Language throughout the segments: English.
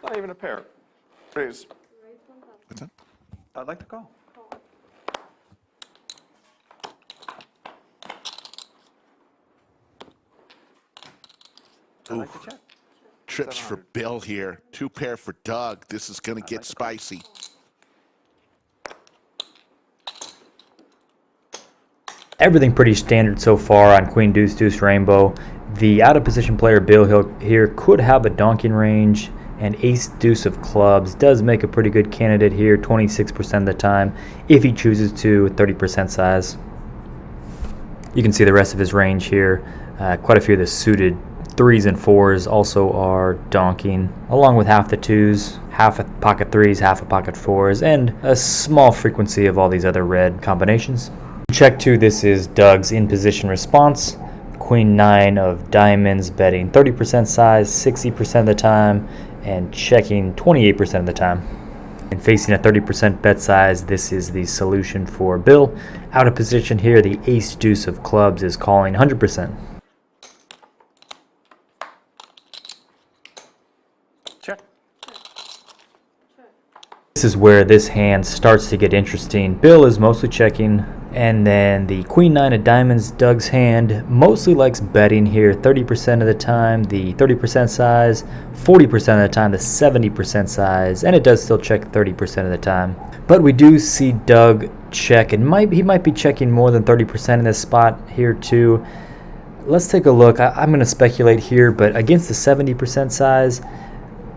Not even a pair. Raise. What's that? I'd like to call. I'd like to check. Trips for Bill here. 2 pair for Doug. This is going to get spicy. Everything pretty standard so far on Queen Deuce Deuce Rainbow. The out of position player Bill here could have a donking range, and Ace Deuce of Clubs does make a pretty good candidate here 26% of the time if he chooses to, 30% size. You can see the rest of his range here. Quite a few of the suited 3s and 4s also are donking, along with half the 2s, half a pocket 3s, half a pocket 4s, and a small frequency of all these other red combinations. Check 2, this is Doug's in position response. Queen 9 of diamonds betting 30% size 60% of the time and checking 28% of the time. And facing a 30% bet size, this is the solution for Bill. Out of position here, the Ace Deuce of Clubs is calling 100%. Check. This is where this hand starts to get interesting. Bill is mostly checking, and then the Queen 9 of diamonds, Doug's hand, mostly likes betting here 30% of the time, the 30% size, 40% of the time, the 70% size, and it does still check 30% of the time. But we do see Doug check, and he might be checking more than 30% in this spot here too. Let's take a look. I'm going to speculate here, but against the 70% size,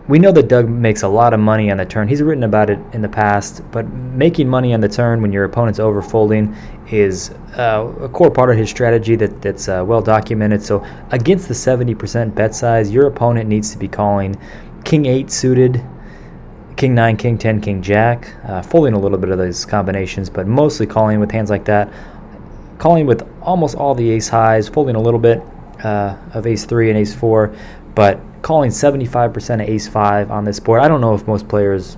we know that Doug makes a lot of money on the turn. He's written about it in the past, but making money on the turn when your opponent's overfolding is a core part of his strategy that's well documented. So against the 70% bet size, your opponent needs to be calling King 8 suited, King 9, King 10, King Jack, folding a little bit of those combinations, but mostly calling with hands like that, calling with almost all the ace highs, folding a little bit of ace 3 and ace 4, but calling 75% of ace 5 on this board. I don't know if most players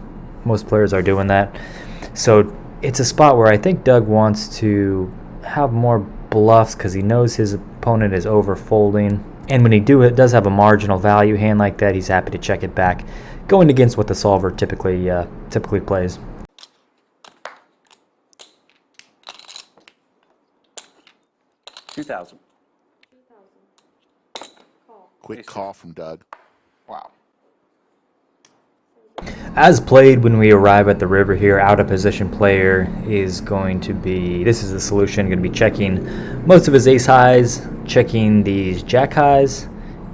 are doing that. So it's a spot where I think Doug wants to have more bluffs because he knows his opponent is over folding. And when he does have a marginal value hand like that, he's happy to check it back, going against what the solver typically plays. $2,000. Quick call from Doug. Wow. As played, when we arrive at the river here, out of position player is going to be, this is the solution, going to be checking most of his ace highs, checking these jack highs,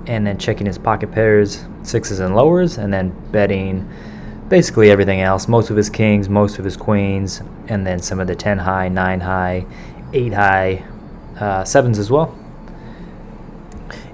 and then checking his pocket pairs, 6s and lowers, and then betting basically everything else, most of his kings, most of his queens, and then some of the 10 high, 9 high, 8 high, 7s as well.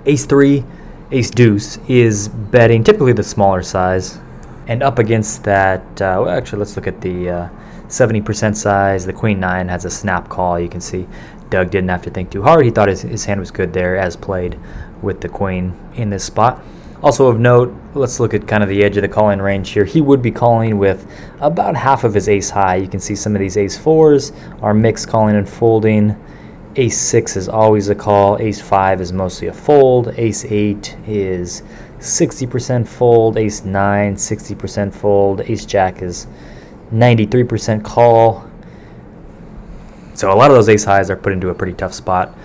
Ace 3, Ace Deuce is betting typically the smaller size, and up against that, well, actually let's look at the 70% size. The Queen 9 has a snap call. You can see Doug didn't have to think too hard. He thought his hand was good there as played with the Queen in this spot. Also of note, let's look at kind of the edge of the calling range here. He would be calling with about half of his ace high. You can see some of these ace 4s are mixed calling and folding. Ace 6 is always a call. Ace 5 is mostly a fold. Ace 8 is 60% fold. Ace 9, 60% fold. Ace Jack is 93% call. So a lot of those ace highs are put into a pretty tough spot.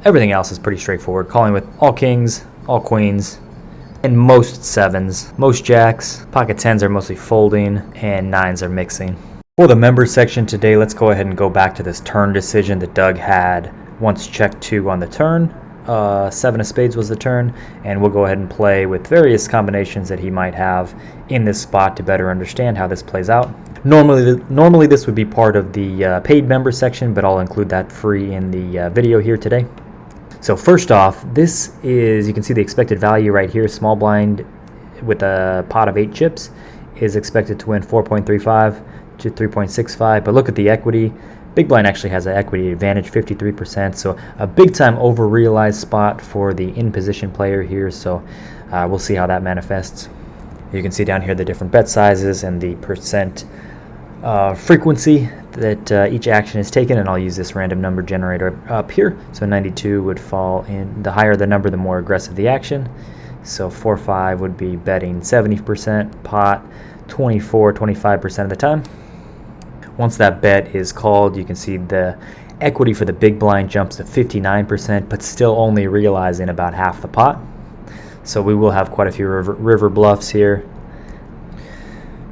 Everything else is pretty straightforward. Calling with all kings, all queens, and most 7s. Most jacks. Pocket 10s are mostly folding, and 9s are mixing. For the members section today, let's go ahead and go back to this turn decision that Doug had once check 2 on the turn. 7 of spades was the turn, and we'll go ahead and play with various combinations that he might have in this spot to better understand how this plays out. Normally this would be part of the paid member section, but I'll include that free in the video here today. So first off, this is, you can see the expected value right here. Small blind with a pot of 8 chips is expected to win 4.35 to 3.65, but look at the equity. Big blind actually has an equity advantage, 53%, so a big time over realized spot for the in position player here. So we'll see how that manifests. You can see down here the different bet sizes and the percent frequency that each action is taken, and I'll use this random number generator up here. So 92 would fall in, the higher the number, the more aggressive the action. So 4-5 would be betting 70%, pot 24-25% of the time. Once that bet is called, you can see the equity for the big blind jumps to 59%, but still only realizing about half the pot. So we will have quite a few river bluffs here.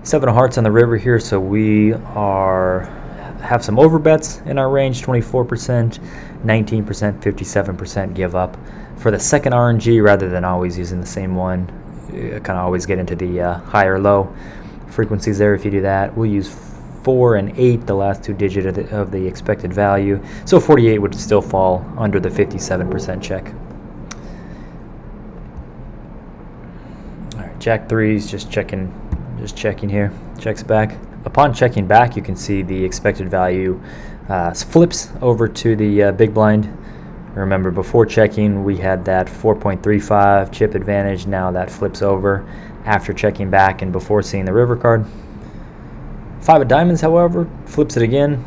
7 of hearts on the river here, so we have some overbets in our range, 24%, 19%, 57% give up. For the second RNG, rather than always using the same one, you kind of always get into the high or low frequencies there if you do that. We'll use 4 and 8, the last 2 digits of the expected value. So 48 would still fall under the 57% check. All right, Jack 3's just checking here. Checks back. Upon checking back, you can see the expected value flips over to the big blind. Remember, before checking, we had that 4.35 chip advantage. Now that flips over after checking back and before seeing the river card. 5 of diamonds, however, flips it again.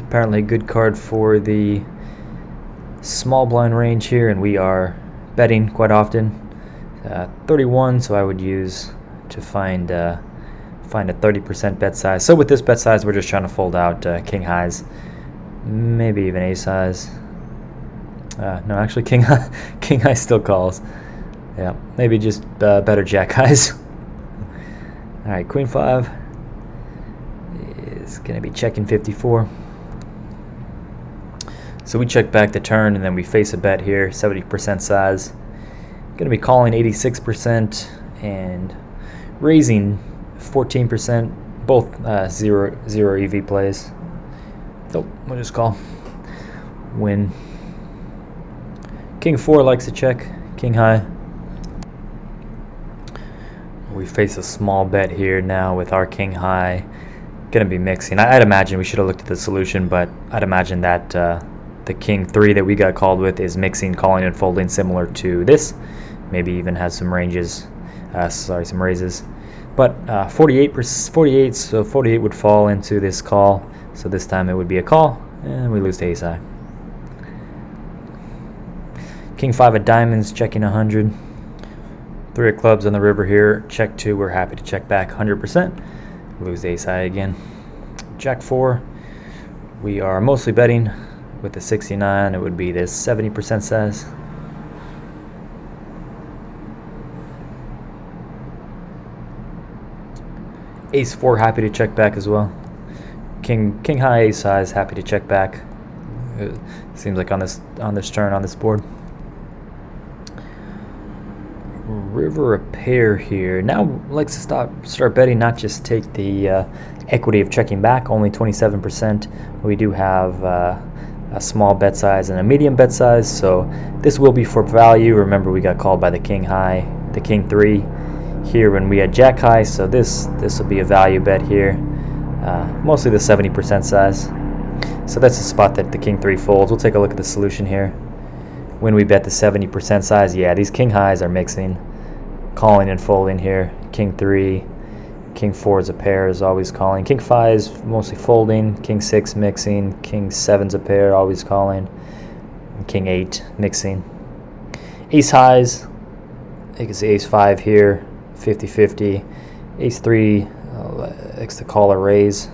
Apparently a good card for the small blind range here, and we are betting quite often. 31, so I would use to find a 30% bet size. So with this bet size, we're just trying to fold out king highs, maybe even ace highs. No, actually king high still calls. Yeah, maybe just better jack highs. All right, queen 5 is going to be checking 54. So we check back the turn, and then we face a bet here, 70% size. Going to be calling 86% and raising 14%, both zero EV plays. Nope, we'll just call. Win. King 4 likes to check, king high. We face a small bet here now with our king high. Going to be mixing. I'd imagine we should have looked at the solution, but I'd imagine that the king 3 that we got called with is mixing, calling, and folding similar to this. Maybe even has some ranges, some raises. But 48, so 48 would fall into this call. So this time it would be a call, and we lose to ace high. King 5 of diamonds, checking 100. 3 of clubs on the river here, check 2. We're happy to check back 100%. Lose ace high again. Jack 4, we are mostly betting with the 69. It would be this 70% size. Ace 4, happy to check back as well. King high, ace high is happy to check back. It seems like on this turn on this board. River a pair here. Now likes to start betting, not just take the equity of checking back, only 27%. We do have a small bet size and a medium bet size, so this will be for value. Remember, we got called by the king high, the king 3 here when we had jack high, so this will be a value bet here. Mostly the 70% size. So that's the spot that the king 3 folds. We'll take a look at the solution here. When we bet the 70% size, yeah, these king highs are mixing, calling and folding here. King 3, king 4 is a pair, is always calling. King 5 is mostly folding. King 6 mixing. King 7's a pair, always calling. And king 8 mixing. Ace highs, you can see ace 5 here, 50-50. Ace 3 likes to call or raise.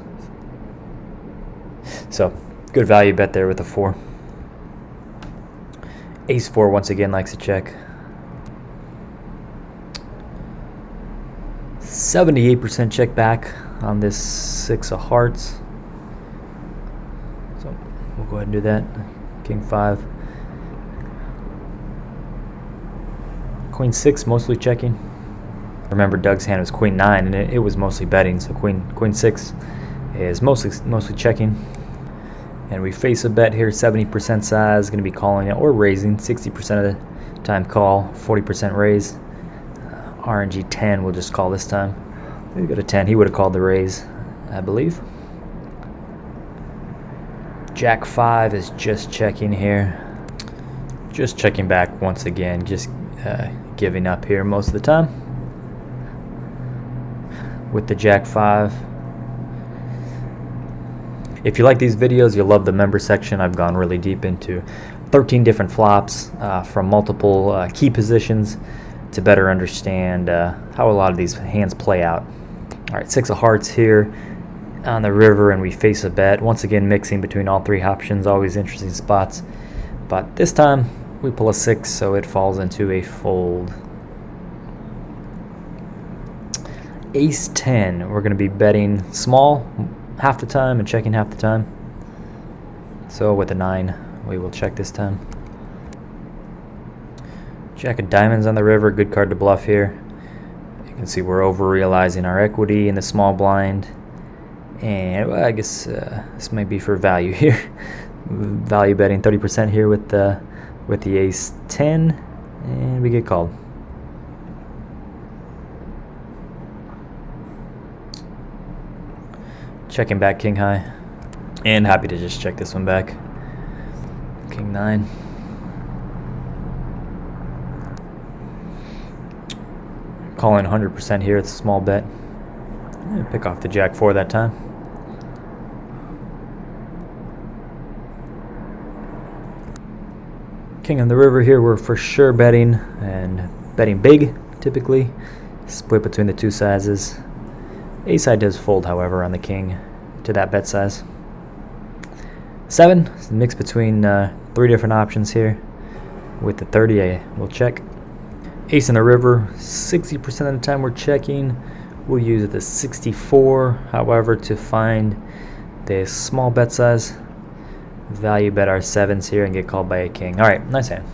So good value bet there with the 4. Ace 4 once again likes to check. 78% check back on this 6 of hearts. So we'll go ahead and do that. King 5. Queen 6 mostly checking. Remember, Doug's hand was queen 9, and it was mostly betting. So queen 6 is mostly checking. And we face a bet here, 70% size, going to be calling it or raising. 60% of the time call, 40% raise. RNG 10 we'll just call this time. We go to 10. He would have called the raise, I believe. Jack 5 is just checking here. Just checking back once again. Just giving up here most of the time. With the Jack 5. If you like these videos, you'll love the member section. I've gone really deep into 13 different flops from multiple key positions. to better understand how a lot of these hands play out. All right, 6 of hearts here on the river, and we face a bet. Once again, mixing between all 3 options, always interesting spots. But this time, we pull a 6, so it falls into a fold. Ace 10, we're going to be betting small half the time and checking half the time. So with a 9, we will check this time. Jack of diamonds on the river, good card to bluff here. You can see we're over realizing our equity in the small blind. And well, I guess this might be for value here. Value betting 30% here with the ace 10, and we get called. Checking back king high, and happy to just check this one back. King 9. Calling 100% here. It's a small bet. Pick off the jack 4 that time. King on the river here, we're for sure betting, and betting big typically. Split between the 2 sizes. Ace side does fold, however, on the king to that bet size. 7, mix between 3 different options here. With the 30, we'll check. Ace in the river, 60% of the time we're checking. We'll use the 64, however, to find the small bet size. Value bet our 7s here and get called by a king. All right, nice hand.